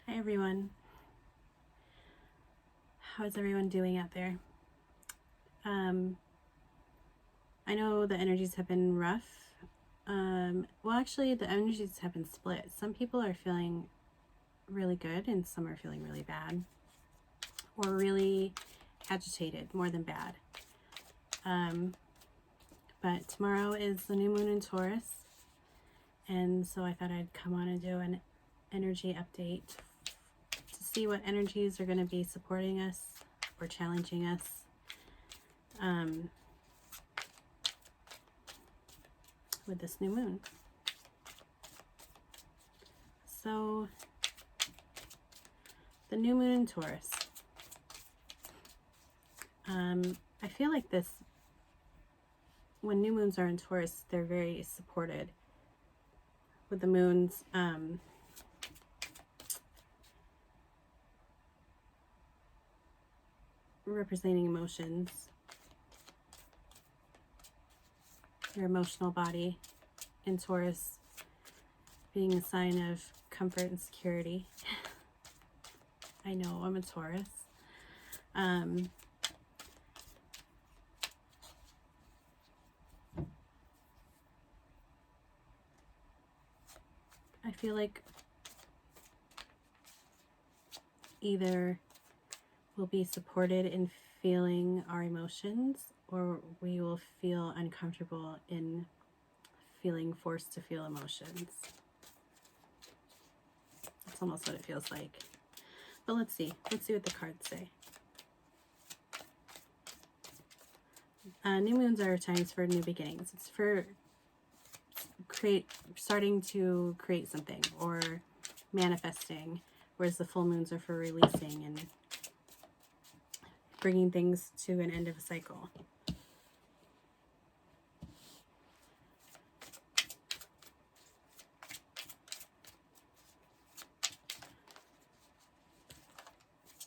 Hi everyone. How's everyone doing out there? I know the energies have been rough. Well, actually, the energies have been split. Some people are feeling really good and some are feeling really bad or really agitated, more than bad. But tomorrow is the new moon in Taurus, and so I thought I'd come on and do an energy update to see what energies are going to be supporting us or challenging us. With this new moon. So the new moon in Taurus. I feel like this, when new moons are in Taurus, they're very supported. With the moons, representing emotions, your emotional body in Taurus being a sign of comfort and security. I know, I'm a Taurus. I feel like either we'll be supported in feeling our emotions, or we will feel uncomfortable in feeling forced to feel emotions. That's almost what it feels like. But let's see. Let's see what the cards say. New moons are times for new beginnings. It's for starting to create something or manifesting, whereas the full moons are for releasing and bringing things to an end of a cycle.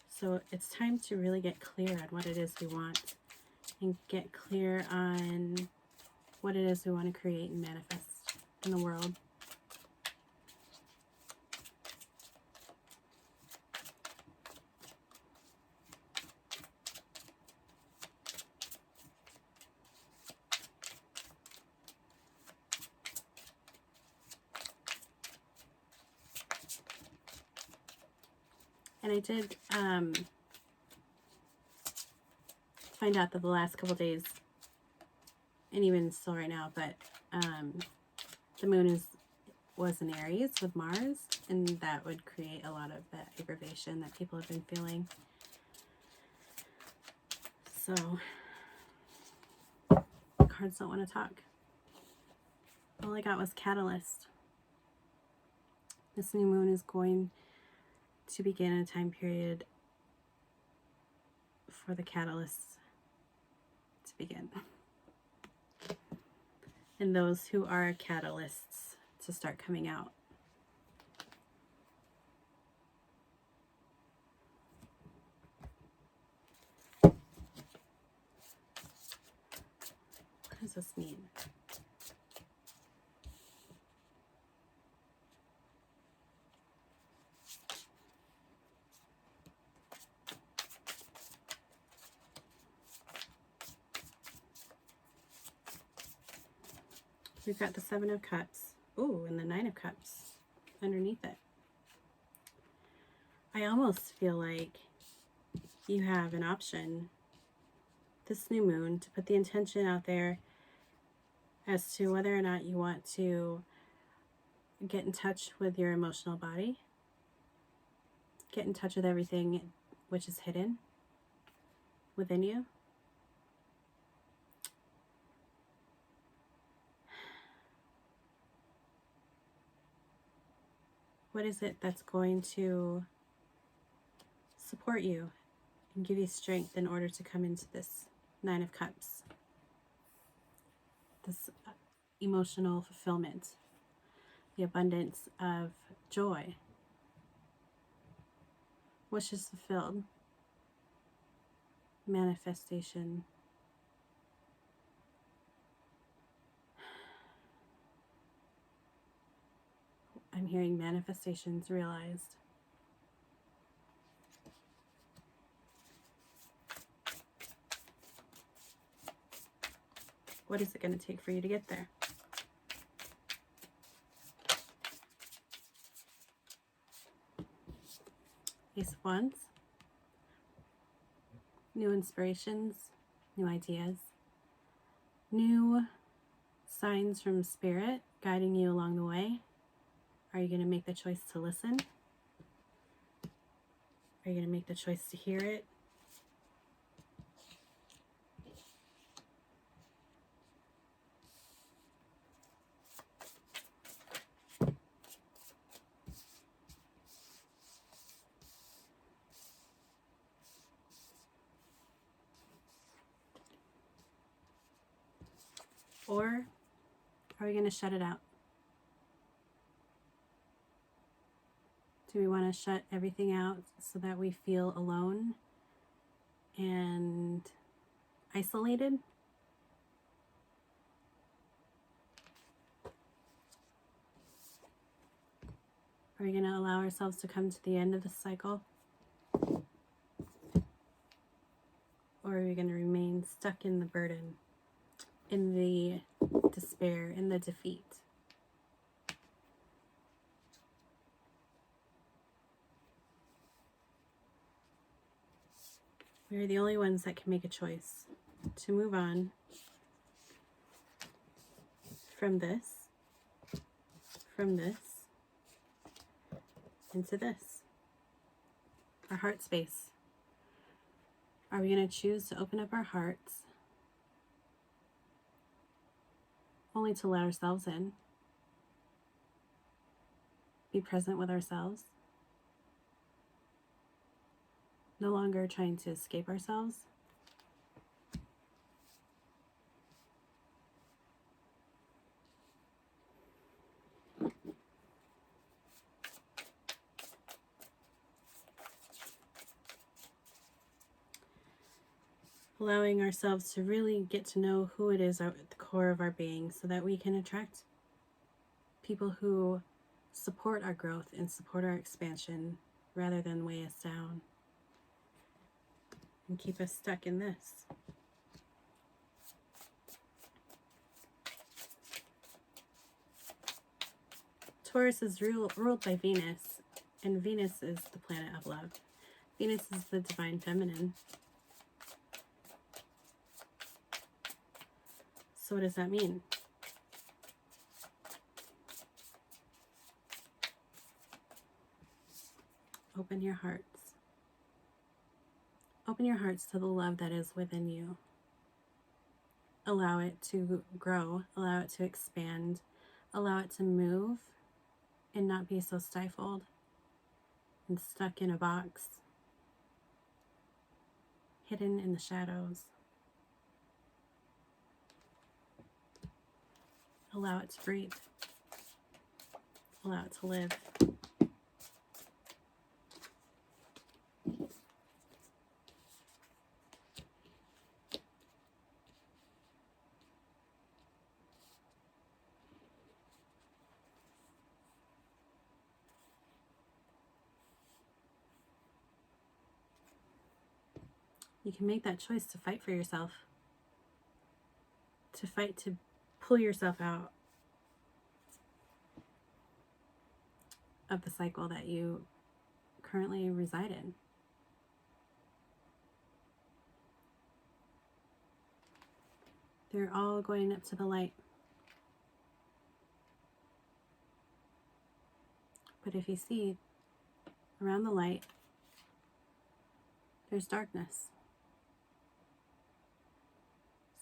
So it's time to really get clear on what it is we want and get clear on what it is we want to create and manifest in the world. And I did find out that the last couple days, and even still right now, but the moon was in Aries with Mars, and that would create a lot of that aggravation that people have been feeling. So the cards don't want to talk. All I got was Catalyst. This new moon is going to begin a time period for the catalysts to begin. And those who are catalysts to start coming out. What does this mean? We've got the Seven of Cups. Ooh, and the Nine of Cups underneath it. I almost feel like you have an option this new moon to put the intention out there as to whether or not you want to get in touch with your emotional body, get in touch with everything which is hidden within you. What is it that's going to support you and give you strength in order to come into this Nine of Cups? This emotional fulfillment, the abundance of joy, wishes fulfilled, manifestation. I'm hearing manifestations realized. What is it going to take for you to get there? Ace of Wands. New inspirations, new ideas, new signs from Spirit guiding you along the way. Are you going to make the choice to listen? Are you going to make the choice to hear it? Or are we going to shut it out? Do we want to shut everything out so that we feel alone and isolated? Are we going to allow ourselves to come to the end of the cycle? Or are we going to remain stuck in the burden, in the despair, in the defeat? We're the only ones that can make a choice to move on from this, into this. Our heart space. Are we going to choose to open up our hearts only to let ourselves in? Be present with ourselves? No longer trying to escape ourselves? Allowing ourselves to really get to know who it is at the core of our being so that we can attract people who support our growth and support our expansion rather than weigh us down and keep us stuck in this. Taurus is ruled by Venus, and Venus is the planet of love. Venus is the divine feminine. So what does that mean? Open your hearts. Open your hearts to the love that is within you. Allow it to grow. Allow it to expand. Allow it to move and not be so stifled and stuck in a box, hidden in the shadows. Allow it to breathe. Allow it to live. You can make that choice to fight for yourself, to fight to pull yourself out of the cycle that you currently reside in. They're all going up to the light. But if you see around the light, there's darkness.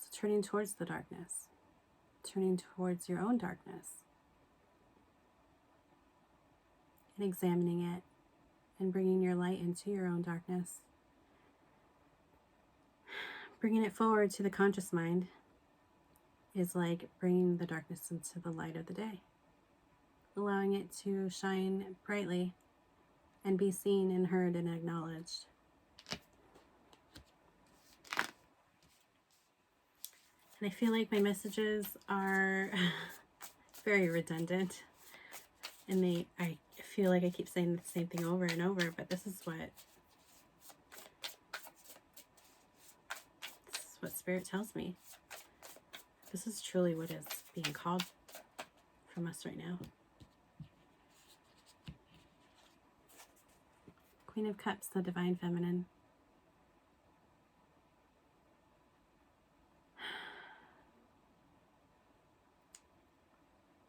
So turning towards the darkness, turning towards your own darkness, and examining it and bringing your light into your own darkness. Bringing it forward to the conscious mind is like bringing the darkness into the light of the day, allowing it to shine brightly and be seen and heard and acknowledged. And I feel like my messages are very redundant, and I feel like I keep saying the same thing over and over, but this is what Spirit tells me. This is truly what is being called from us right now. Queen of Cups, the Divine Feminine.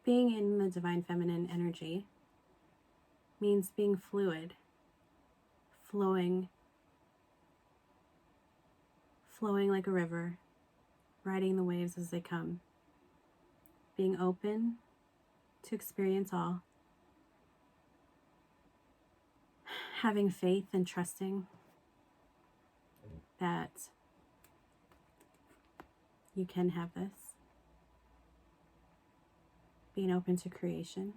Being in the Divine Feminine energy means being fluid, flowing like a river, riding the waves as they come, being open to experience all, having faith and trusting that you can have this, being open to creation,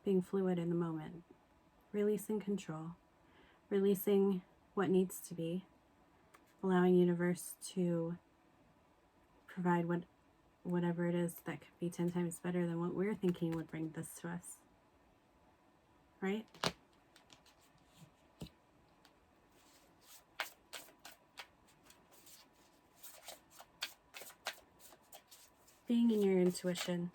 being fluid in the moment, releasing control, releasing what needs to be, allowing universe to provide whatever it is that could be 10 times better than what we're thinking would bring this to us. Right? Being in your intuition.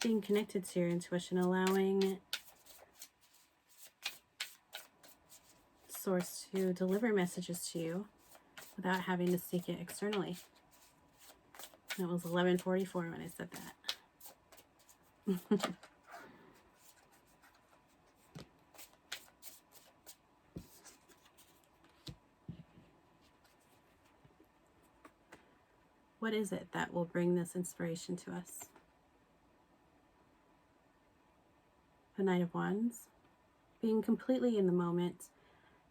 Being connected to your intuition, allowing Source to deliver messages to you without having to seek it externally. It was 11:44 when I said that. What is it that will bring this inspiration to us? The Knight of Wands. Being completely in the moment,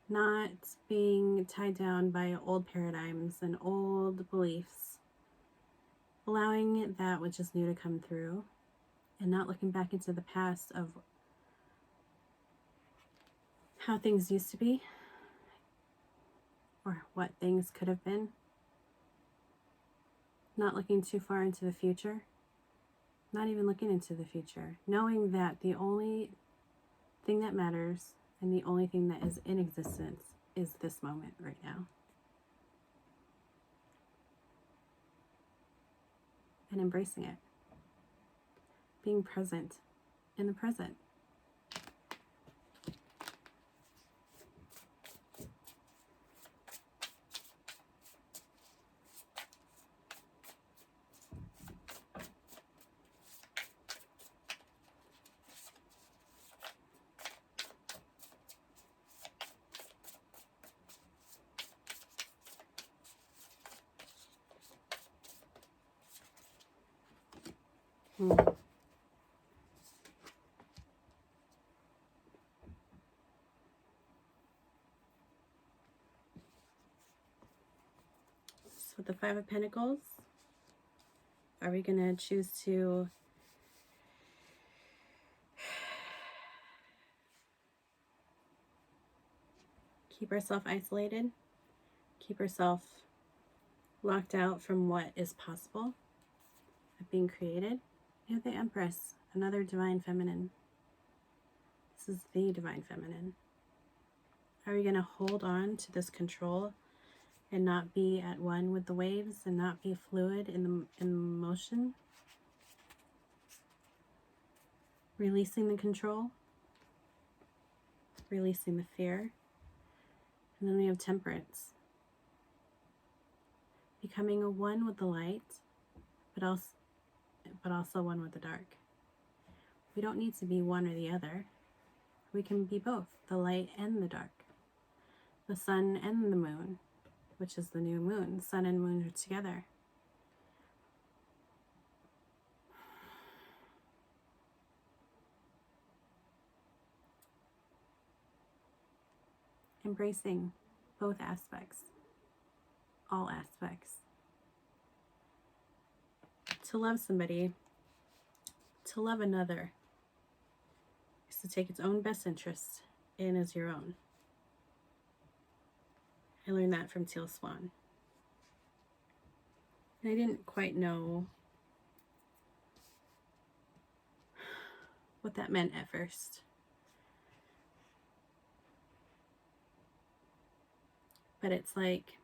not being tied down by old paradigms and old beliefs. Allowing that which is new to come through and not looking back into the past of how things used to be or what things could have been. Not looking too far into the future. Not even looking into the future. Knowing that the only thing that matters and the only thing that is in existence is this moment right now. And embracing it. Being present in the present. So the Five of Pentacles, are we going to choose to keep ourselves isolated, keep ourselves locked out from what is possible of being created? You have the Empress, another Divine Feminine. This is the Divine Feminine. Are we going to hold on to this control and not be at one with the waves and not be fluid in the motion? Releasing the control, releasing the fear. And then we have Temperance. Becoming a one with the light, but also one with the dark. We don't need to be one or the other. We can be both, the light and the dark. The sun and the moon, which is the new moon. Sun and moon are together. Embracing both aspects, all aspects. To love somebody, to love another, is to take its own best interest in as your own. I learned that from Teal Swan. And I didn't quite know what that meant at first. But it's like,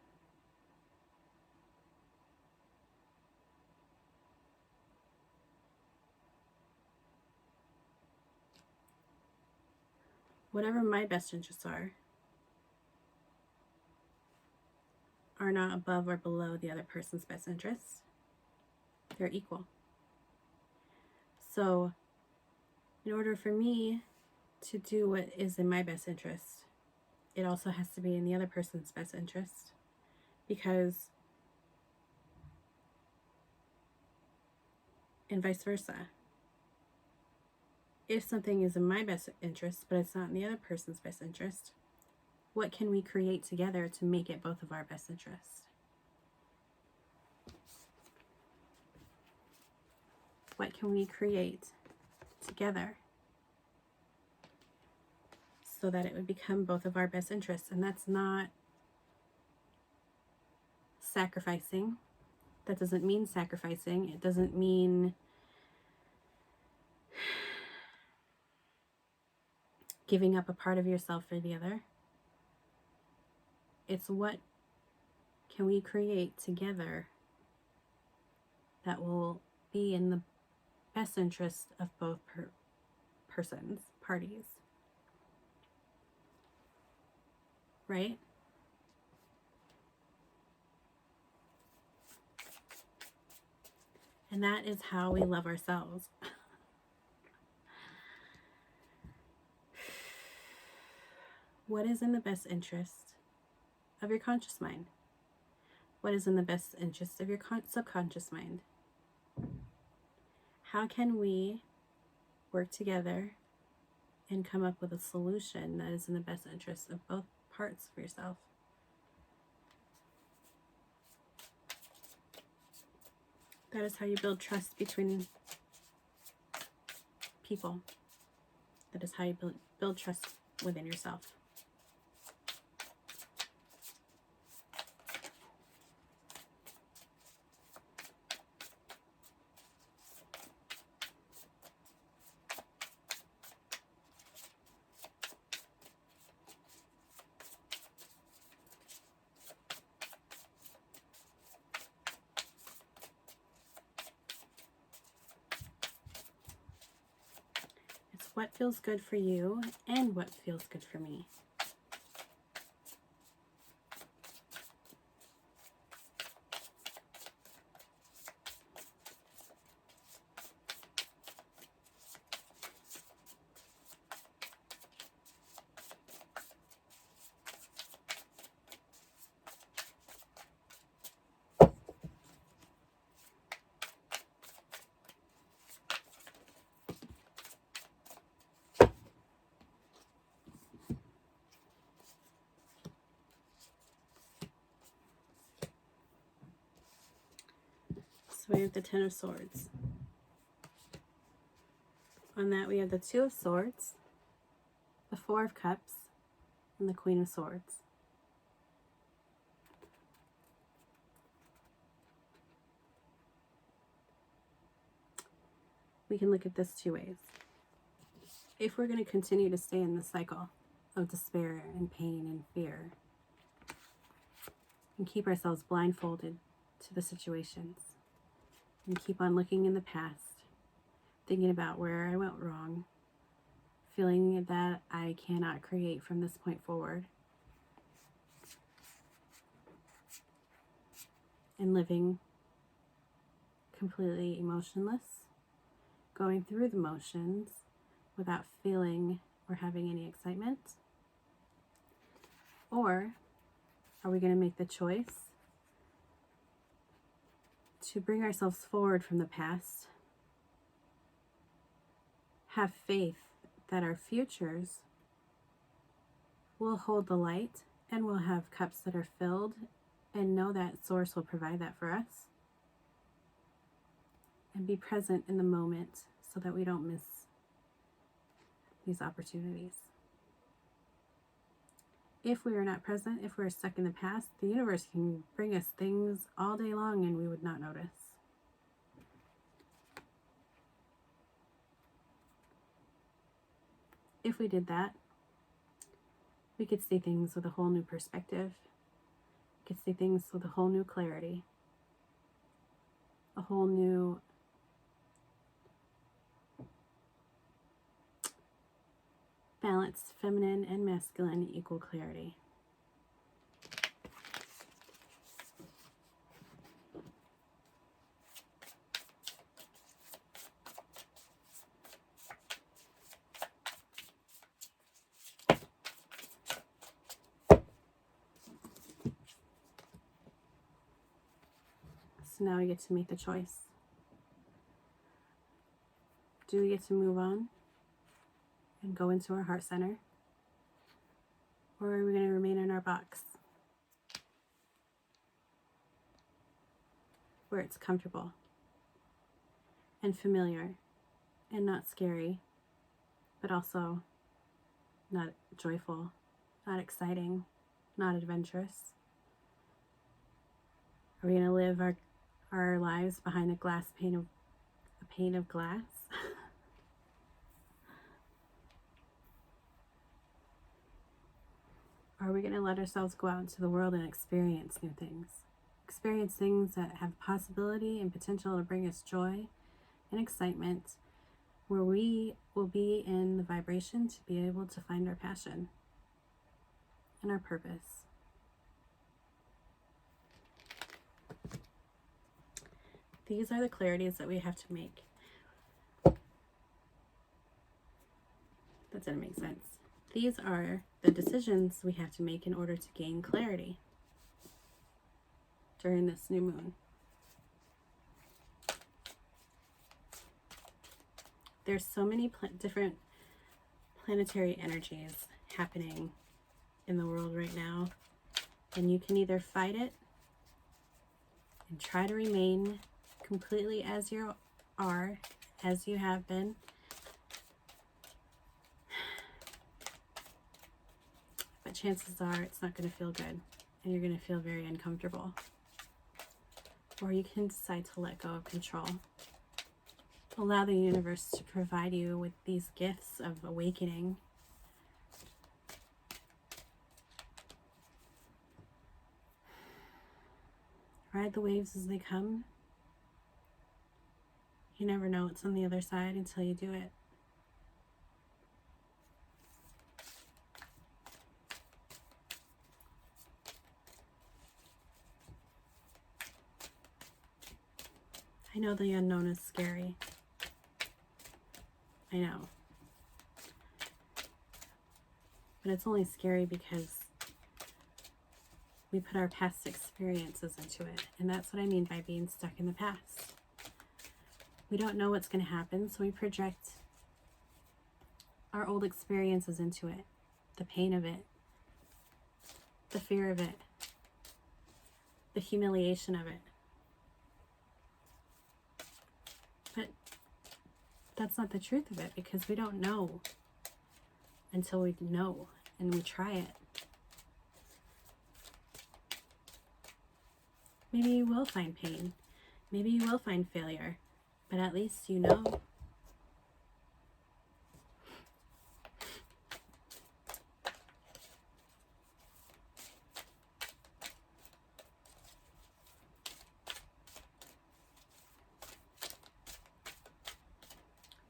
whatever my best interests are not above or below the other person's best interests. They're equal. So in order for me to do what is in my best interest, it also has to be in the other person's best interest. Because, and vice versa, if something is in my best interest but it's not in the other person's best interest, what can we create together to make it both of our best interests? What can we create together so that it would become both of our best interests? And that's not sacrificing. That doesn't mean sacrificing. It doesn't mean giving up a part of yourself for the other. It's what can we create together that will be in the best interest of both parties, right? And that is how we love ourselves. What is in the best interest of your conscious mind? What is in the best interest of your subconscious mind? How can we work together and come up with a solution that is in the best interest of both parts of yourself? That is how you build trust between people. That is how you build trust within yourself. What feels good for you and what feels good for me. So we have the Ten of Swords. On that we have the Two of Swords, the Four of Cups, and the Queen of Swords. We can look at this two ways. If we're going to continue to stay in the cycle of despair and pain and fear, and keep ourselves blindfolded to the situations, and keep on looking in the past, thinking about where I went wrong, feeling that I cannot create from this point forward, and living completely emotionless, going through the motions without feeling or having any excitement? Or are we going to make the choice to bring ourselves forward from the past, have faith that our futures will hold the light and will have cups that are filled, and know that Source will provide that for us, and be present in the moment so that we don't miss these opportunities? If we are not present, if we're stuck in the past, the universe can bring us things all day long and we would not notice. If we did that, we could see things with a whole new perspective. could see things with a whole new clarity, a whole new balanced feminine and masculine equal clarity. So now we get to make the choice. Do we get to move on and go into our heart center? Or are we going to remain in our box where it's comfortable and familiar and not scary, but also not joyful, not exciting, not adventurous? Are we going to live our lives behind a pane of glass? Or are we going to let ourselves go out into the world and experience new things? Experience things that have possibility and potential to bring us joy and excitement, where we will be in the vibration to be able to find our passion and our purpose. These are the clarities that we have to make. That didn't make sense. These are the decisions we have to make in order to gain clarity during this new moon. There's so many different planetary energies happening in the world right now, and you can either fight it and try to remain completely as you are, as you have been, but chances are it's not going to feel good and you're going to feel very uncomfortable. Or you can decide to let go of control. Allow the universe to provide you with these gifts of awakening. Ride the waves as they come. You never know what's on the other side until you do it. I know the unknown is scary. I know. But it's only scary because we put our past experiences into it. And that's what I mean by being stuck in the past. We don't know what's going to happen, so we project our old experiences into it. The pain of it. The fear of it. The humiliation of it. But that's not the truth of it, because we don't know until we know and we try it. Maybe you will find pain. Maybe you will find failure, but at least you know.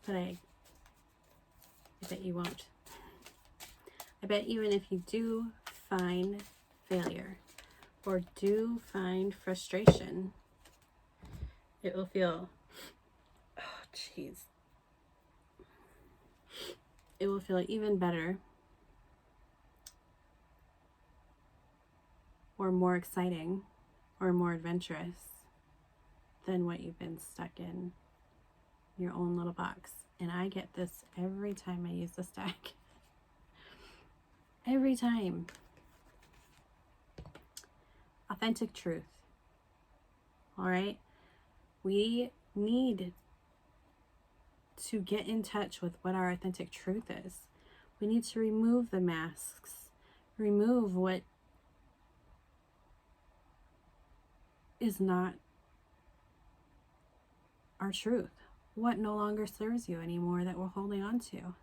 But I bet you won't. I bet even if you do find failure or do find frustration, it will feel, it will feel even better or more exciting or more adventurous than what you've been stuck in your own little box. And I get this every time I use this deck. Every time. Authentic truth. All right? We need to get in touch with what our authentic truth is. We need to remove the masks. Remove what is not our truth. What no longer serves you anymore that we're holding on to.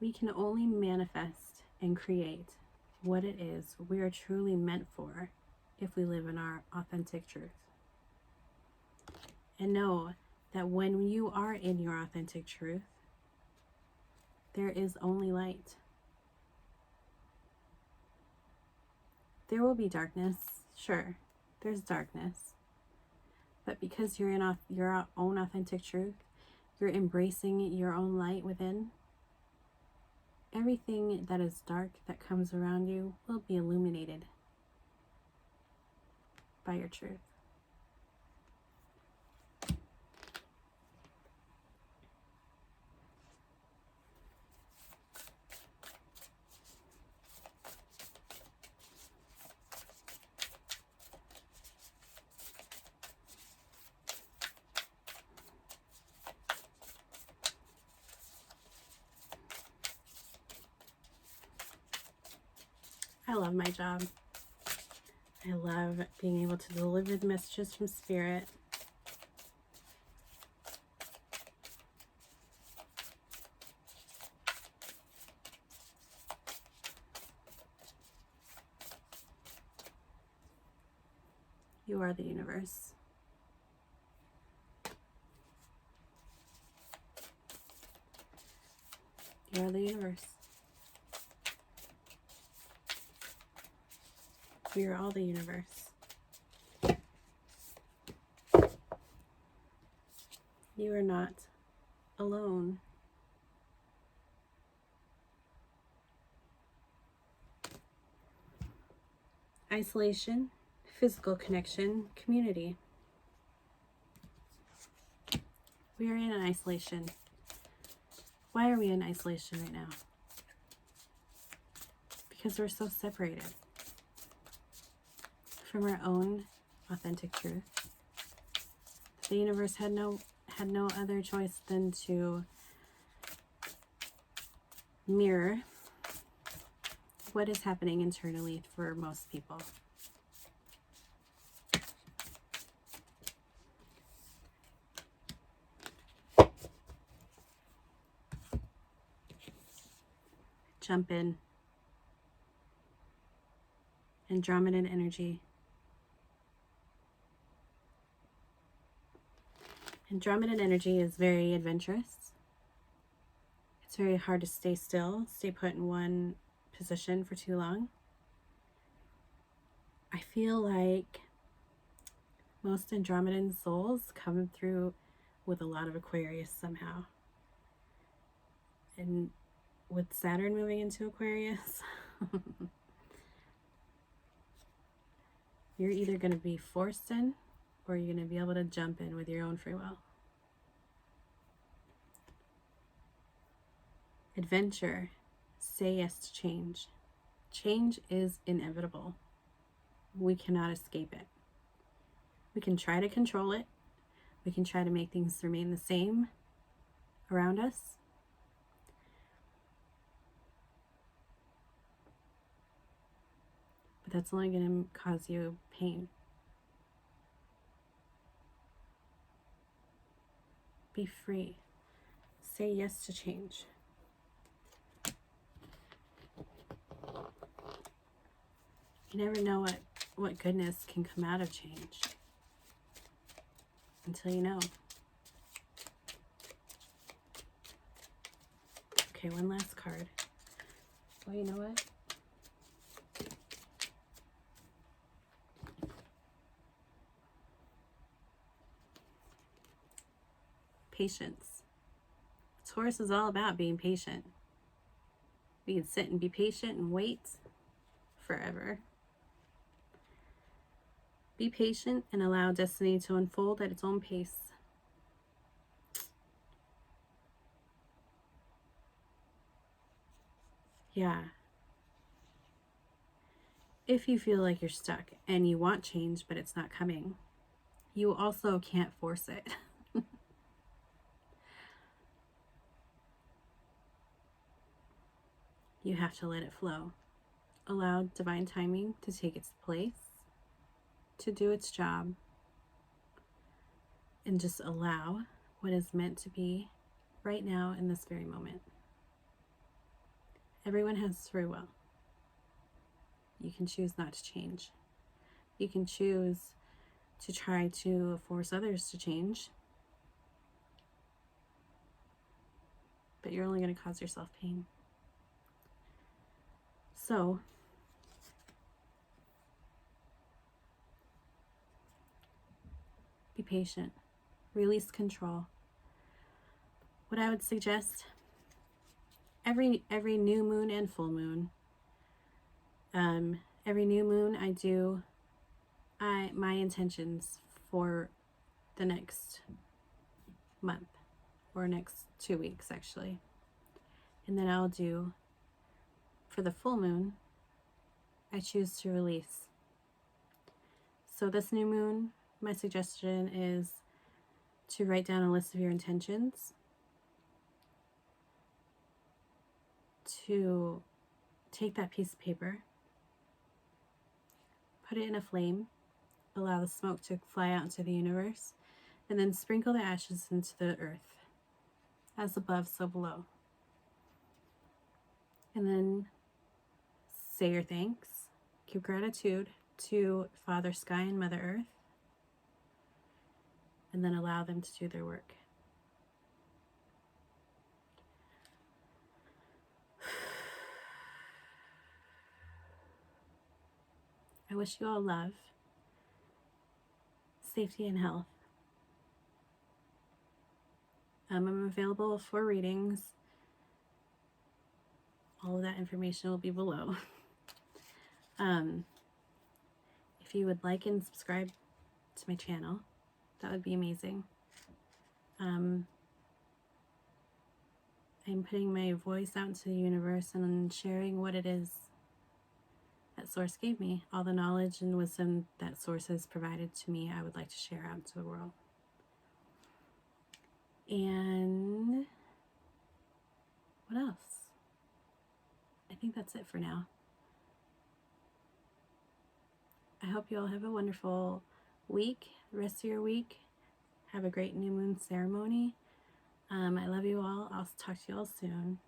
We can only manifest and create what it is we are truly meant for if we live in our authentic truth. And know that when you are in your authentic truth, there is only light. There will be darkness, sure, there's darkness. But because you're in your own authentic truth, you're embracing your own light within, everything that is dark that comes around you will be illuminated by your truth. I love my job. I love being able to deliver the messages from Spirit. You are the universe. You are the universe. We are all the universe. You are not alone. Isolation, physical connection, community. We are in isolation. Why are we in isolation right now? Because we're so separated from our own authentic truth. The universe had no other choice than to mirror what is happening internally for most people. Jump in. Andromedan energy. Andromedan energy is very adventurous. It's very hard to stay still, stay put in one position for too long. I feel like most Andromedan souls come through with a lot of Aquarius somehow. And with Saturn moving into Aquarius, you're either going to be forced in or you're going to be able to jump in with your own free will. Adventure. Say yes to change. Change is inevitable. We cannot escape it. We can try to control it. We can try to make things remain the same around us. But that's only going to cause you pain. Be free. Say yes to change. You never know what goodness can come out of change until you know. Okay, one last card. Well, you know what? Patience. Taurus is all about being patient. We can sit and be patient and wait forever. Be patient and allow destiny to unfold at its own pace. Yeah. If you feel like you're stuck and you want change but it's not coming, you also can't force it. You have to let it flow. Allow divine timing to take its place, to do its job, and just allow what is meant to be right now in this very moment. Everyone has free will. You can choose not to change. You can choose to try to force others to change, but you're only going to cause yourself pain. So, be patient. Release control. What I would suggest, every new moon and full moon, every new moon I do my intentions for the next month, or next 2 weeks actually. And then I'll do, for the full moon, I choose to release. So this new moon, my suggestion is to write down a list of your intentions, to take that piece of paper, put it in a flame, allow the smoke to fly out into the universe, and then sprinkle the ashes into the earth. As above, so below. And then say your thanks, give gratitude to Father Sky and Mother Earth, and then allow them to do their work. I wish you all love, safety, and health. I'm available for readings. All of that information will be below. If you would like and subscribe to my channel, that would be amazing. I'm putting my voice out into the universe and sharing what it is that Source gave me. All the knowledge and wisdom that Source has provided to me, I would like to share out to the world. And what else? I think that's it for now. I hope you all have a wonderful week, the rest of your week. Have a great new moon ceremony. I love you all. I'll talk to you all soon.